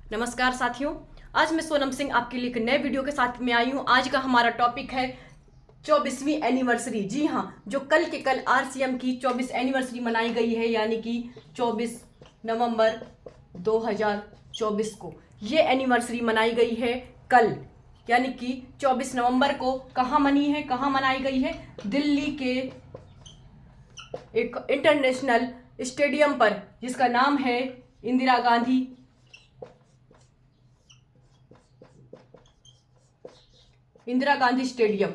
नमस्कार साथियों, आज मैं सोनम सिंह आपके लिए एक नए वीडियो के साथ में आई हूँ। आज का हमारा टॉपिक है 24वीं एनिवर्सरी। जी हाँ, जो कल के कल आरसीएम की 24 एनिवर्सरी मनाई गई है, यानी कि 24 नवंबर 2024 को ये एनिवर्सरी मनाई गई है कल, यानी कि 24 नवंबर को। कहाँ मनाई गई है? दिल्ली के एक इंटरनेशनल स्टेडियम पर, जिसका नाम है इंदिरा गांधी इंदिरा गांधी स्टेडियम।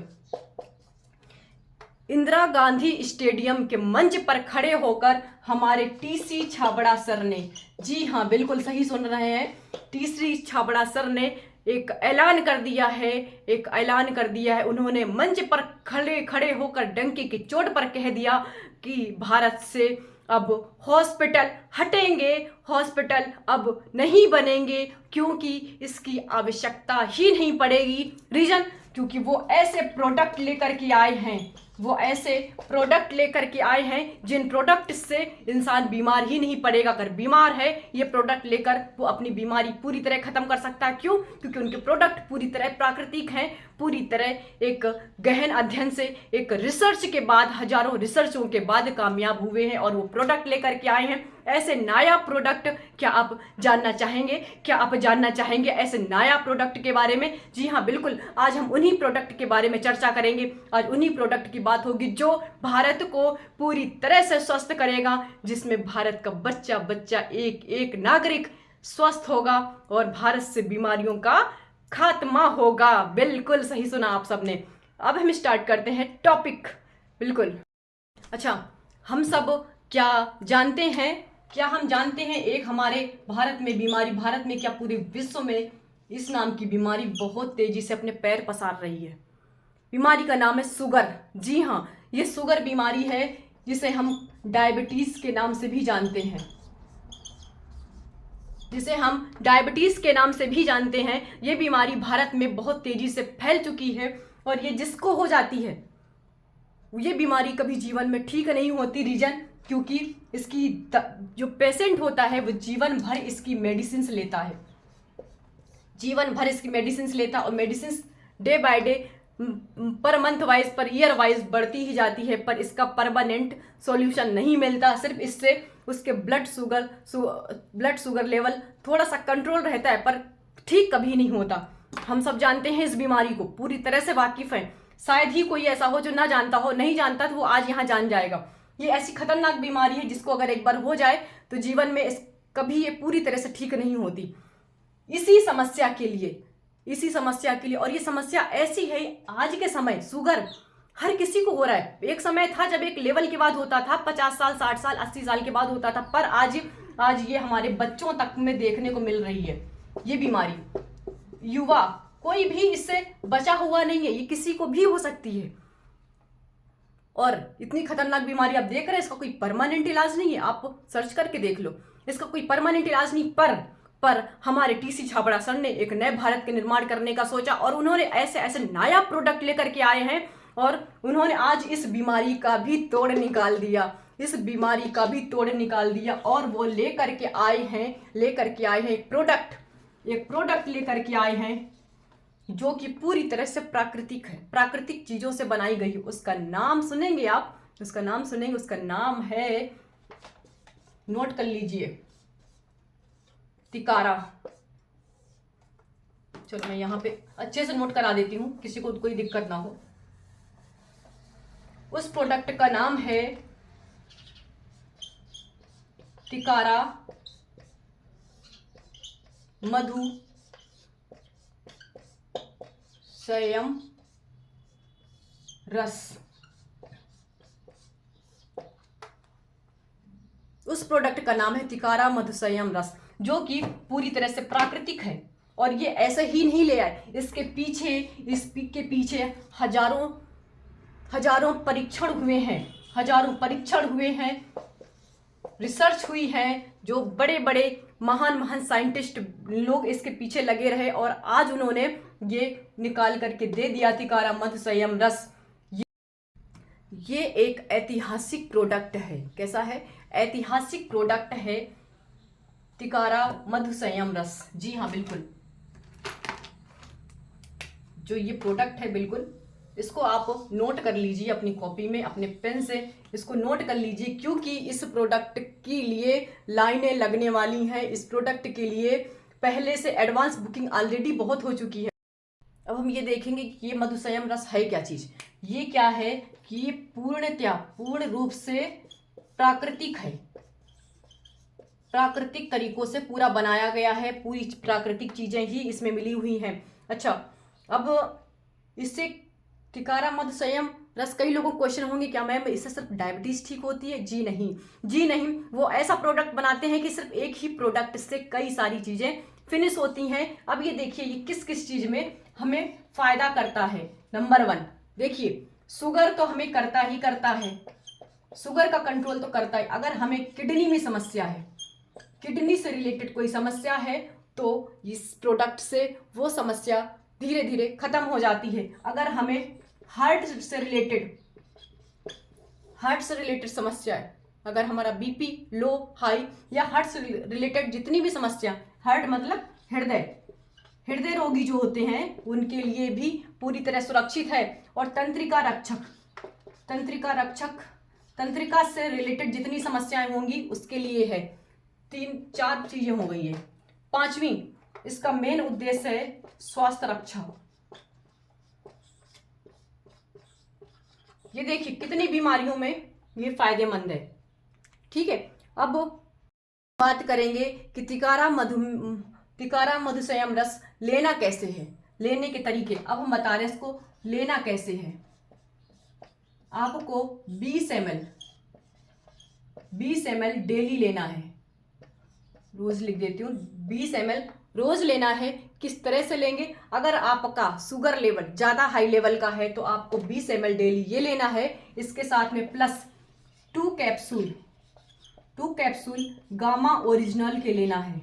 इंदिरा गांधी स्टेडियम के मंच पर खड़े होकर हमारे टीसी छाबड़ा सर ने, जी हाँ बिल्कुल सही सुन रहे हैं, टीसी छाबड़ा सर ने एक ऐलान कर दिया है। उन्होंने मंच पर खड़े खड़े होकर डंके की चोट पर कह दिया कि भारत से अब हॉस्पिटल हटेंगे, हॉस्पिटल अब नहीं बनेंगे, क्योंकि इसकी आवश्यकता ही नहीं पड़ेगी। रीजन, क्योंकि वो ऐसे प्रोडक्ट लेकर के आए हैं जिन प्रोडक्ट से इंसान बीमार ही नहीं पड़ेगा। अगर बीमार है, ये प्रोडक्ट लेकर वो अपनी बीमारी पूरी तरह खत्म कर सकता है। क्यों? क्योंकि उनके प्रोडक्ट पूरी तरह प्राकृतिक हैं, पूरी तरह एक गहन अध्ययन से, एक रिसर्च के बाद, हजारों रिसर्चों के बाद कामयाब हुए हैं और वो प्रोडक्ट लेकर के आए हैं। ऐसे नया प्रोडक्ट क्या आप जानना चाहेंगे ऐसे नया प्रोडक्ट के बारे में? जी हाँ बिल्कुल, आज हम उन्हीं प्रोडक्ट के बारे में चर्चा करेंगे। आज उन्हीं प्रोडक्ट की बात होगी जो भारत को पूरी तरह से स्वस्थ करेगा, जिसमें भारत का बच्चा बच्चा, एक एक नागरिक स्वस्थ होगा और भारत से बीमारियों का खात्मा होगा। बिल्कुल सही सुना आप सबने। अब हम स्टार्ट करते हैं टॉपिक। बिल्कुल। अच्छा, हम सब क्या हम जानते हैं एक हमारे भारत में बीमारी, भारत में क्या पूरे विश्व में इस नाम की बीमारी बहुत तेजी से अपने पैर पसार रही है। बीमारी का नाम है शुगर। जी हाँ, ये शुगर बीमारी है, जिसे हम डायबिटीज के नाम से भी जानते हैं, ये बीमारी भारत में बहुत तेजी से फैल चुकी है और ये जिसको हो जाती है, ये बीमारी कभी जीवन में ठीक नहीं होती। रीजन, क्योंकि इसकी जो पेशेंट होता है वो जीवन भर इसकी मेडिसिन लेता और medicine day by day, per month wise, per year wise बढ़ती ही जाती है, पर इसका परमानेंट सॉल्यूशन नहीं मिलता। सिर्फ इससे उसके ब्लड शुगर लेवल थोड़ा सा कंट्रोल रहता है, पर ठीक कभी नहीं होता। हम सब जानते हैं इस बीमारी को, पूरी तरह से वाकिफ हैं। शायद ही कोई ऐसा हो जो ना जानता हो, नहीं जानता तो वो आज यहाँ जान जाएगा। ये ऐसी खतरनाक बीमारी है जिसको अगर एक बार हो जाए तो जीवन में कभी ये पूरी तरह से ठीक नहीं होती। इसी समस्या के लिए, और ये समस्या ऐसी है आज के समय, शुगर हर किसी को हो रहा है। एक समय था जब एक लेवल के बाद होता था, 50 साल, 60 साल, 80 साल के बाद होता था, पर आज ये हमारे बच्चों तक में देखने को मिल रही है। ये बीमारी युवा, कोई भी इससे बचा हुआ नहीं है, ये किसी को भी हो सकती है। और इतनी खतरनाक बीमारी आप देख रहे हैं, इसका कोई परमानेंट इलाज नहीं है। आप सर्च करके देख लो, इसका कोई परमानेंट इलाज नहीं। पर हमारे टीसी छाबड़ा सर ने एक नए भारत के निर्माण करने का सोचा और उन्होंने ऐसे ऐसे नया प्रोडक्ट लेकर के आए हैं और उन्होंने आज इस बीमारी का भी तोड़ निकाल दिया। और वो लेकर के आए हैं एक प्रोडक्ट लेकर के आए हैं जो कि पूरी तरह से प्राकृतिक है, प्राकृतिक चीजों से बनाई गई है। उसका नाम सुनेंगे आप, उसका नाम है, नोट कर लीजिए, तिकारा। चलो मैं यहाँ पे अच्छे से नोट करा देती हूँ, किसी को कोई दिक्कत ना हो। उस प्रोडक्ट का नाम है तिकारा मधु संयम रस। उस प्रोडक्ट का नाम है तिकारा मधु संयम रस, जो कि पूरी तरह से प्राकृतिक है। और ये ऐसे ही नहीं ले आए, इसके पीछे हजारों परीक्षण हुए हैं, रिसर्च हुई है, जो बड़े बड़े महान साइंटिस्ट लोग इसके पीछे लगे रहे और आज उन्होंने ये निकाल करके दे दिया, तिकारा मधु संयम रस। ये एक ऐतिहासिक प्रोडक्ट है। कैसा है? ऐतिहासिक प्रोडक्ट है। तिकारा मधु संयम रस। जी हाँ बिल्कुल, जो ये प्रोडक्ट है बिल्कुल इसको आप नोट कर लीजिए अपनी कॉपी में, अपने पेन से इसको नोट कर लीजिए, क्योंकि इस प्रोडक्ट के लिए लाइनें लगने वाली हैं। इस प्रोडक्ट के लिए पहले से एडवांस बुकिंग ऑलरेडी बहुत हो चुकी है। अब हम ये देखेंगे कि ये मधु संयम रस है क्या चीज़। ये क्या है कि ये पूर्ण रूप से प्राकृतिक है, प्राकृतिक तरीकों से पूरा बनाया गया है, पूरी प्राकृतिक चीजें ही इसमें मिली हुई हैं। अच्छा, अब इससे तिकारा मधु संयम रस, कई लोगों को क्वेश्चन होंगे क्या मैम इससे सिर्फ डायबिटीज ठीक होती है? जी नहीं, जी नहीं, वो ऐसा प्रोडक्ट बनाते हैं कि सिर्फ एक ही प्रोडक्ट से कई सारी चीजें फिनिश होती हैं। अब ये देखिए ये किस किस चीज में हमें फायदा करता है। नंबर 1 देखिए, शुगर तो हमें करता ही करता है, शुगर का कंट्रोल तो करता है। अगर हमें किडनी में समस्या है, किडनी से रिलेटेड कोई समस्या है, तो इस प्रोडक्ट से वो समस्या धीरे धीरे खत्म हो जाती है। अगर हमें हार्ट से रिलेटेड समस्या है, अगर हमारा बीपी लो हाई या हार्ट से रिलेटेड जितनी भी समस्या, हार्ट मतलब हृदय रोगी जो होते हैं उनके लिए भी पूरी तरह सुरक्षित है। और तंत्रिका से रिलेटेड जितनी समस्याएं होंगी उसके लिए है। 3-4 चीजें हो गई है। 5वीं, इसका मेन उद्देश्य है स्वास्थ्य रक्षा। ये देखिए कितनी बीमारियों में ये फायदेमंद है। ठीक है, अब बात करेंगे कि तिकारा मधु संयम रस लेना कैसे है, लेने के तरीके। अब हम बता रहे हैं इसको लेना कैसे है। आपको 20 ml डेली लेना है, रोज लिख देती हूँ, 20 ml रोज लेना है। किस तरह से लेंगे? अगर आपका शुगर लेवल ज्यादा हाई लेवल का है तो आपको 20 ml डेली ये लेना है। इसके साथ में प्लस 2 कैप्सूल गामा ओरिजिनल के लेना है।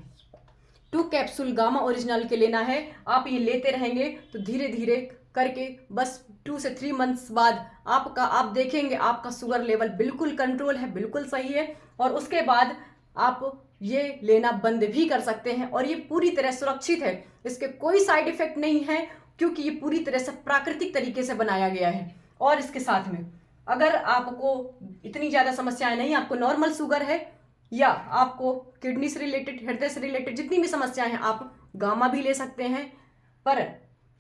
2 कैप्सूल गामा ओरिजिनल के लेना है। आप ये लेते रहेंगे तो धीरे धीरे करके बस 2 से 3 मंथ्स बाद आप देखेंगे आपका शुगर लेवल बिल्कुल कंट्रोल है, बिल्कुल सही है। और उसके बाद आप ये लेना बंद भी कर सकते हैं। और ये पूरी तरह सुरक्षित है, इसके कोई साइड इफेक्ट नहीं है, क्योंकि ये पूरी तरह से प्राकृतिक तरीके से बनाया गया है। और इसके साथ में अगर आपको इतनी ज़्यादा समस्याएं नहीं, आपको नॉर्मल शुगर है या आपको किडनी से रिलेटेड, हृदय से रिलेटेड जितनी भी समस्याएं हैं, आप गामा भी ले सकते हैं। पर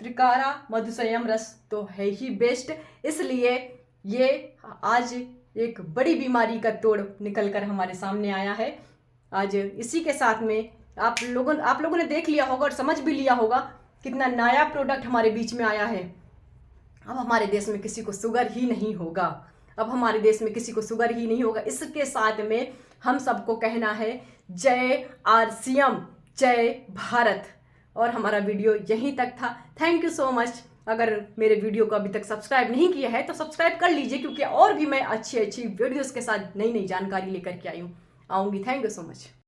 तिकारा मधु संयम रस तो है ही बेस्ट, इसलिए ये आज एक बड़ी बीमारी का तोड़ निकल कर हमारे सामने आया है। आज इसी के साथ में आप लोगों ने देख लिया होगा और समझ भी लिया होगा कितना नया प्रोडक्ट हमारे बीच में आया है। अब हमारे देश में किसी को शुगर ही नहीं होगा, इसके साथ में हम सबको कहना है जय RCM, जय भारत। और हमारा वीडियो यहीं तक था। Thank you so much. अगर मेरे वीडियो को अभी तक सब्सक्राइब नहीं किया है तो सब्सक्राइब कर लीजिए, क्योंकि और भी मैं अच्छी वीडियोस के साथ नई जानकारी लेकर के आऊँगी। Thank you so much.